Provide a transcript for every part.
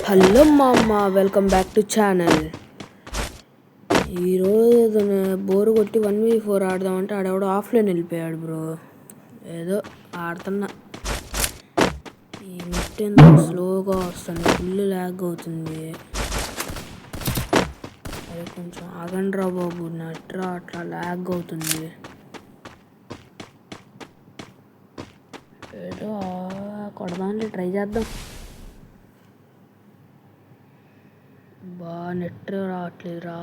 Hello మామ, welcome back to channel. ఈరోజు bore కొట్టి 1v4 ఆడదామంటే ఆడెవడో ఆఫ్లైన్ వెళ్ళిపోయాడు బ్రో. ఏదో ఆడుతున్నా. ఈ నెట్ ఏందో స్లోగా వస్తుంది, ఫుల్ ల్యాగ్ అవుతుంది. అదే కొంచెం ఆగండ్రా బాబు, నెట్రా అట్లా ల్యాగ్ అవుతుంది. ఏదో కొడదాంలే, ట్రై చేద్దాం. బా నెట్ రావట్లేదురా.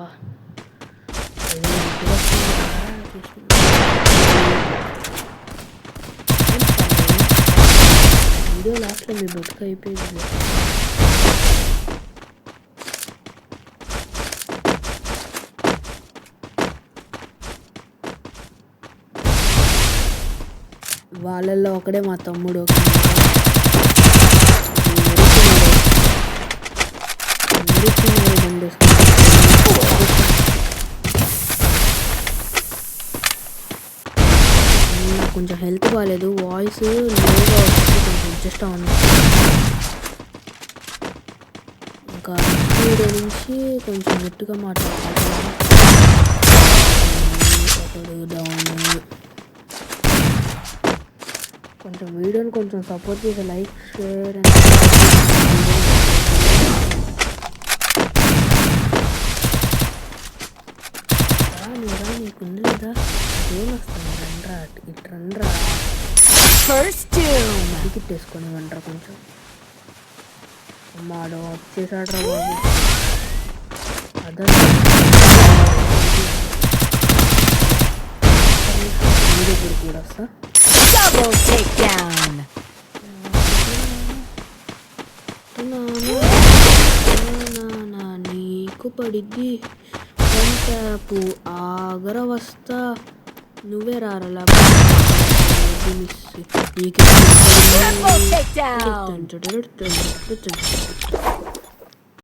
వీడియో లాస్ట్లో మీ బతుకు అయిపోయింది. వాళ్ళల్లో ఒకడే మా తమ్ముడు. కొంచెం హెల్త్ బాగాలేదు, వాయిస్ లోగా వస్తుంది, కొంచెం అడ్జస్ట్ అవ్వండి. ఇంకా వీడియో నుంచి కొంచెం గట్టిగా మాట్లాడుతున్నాను. కొంచెం వీడియోని కొంచెం సపోర్ట్ చేసి లైక్, షేర్ అండ్ నీకుంది లేదా ఏం వస్తాను. రండ్రా ఇటు రండ్రా, టికెట్టేసుకొని రండ్రా. కొంచెం అమ్మాడు వచ్చేసాడ్రా బాబు. అదర్ దగ్గర కూడా వస్తా. నీకు పడిద్ది వంటాపు ఆగర వస్తా, నువ్వే రారలా. నీకు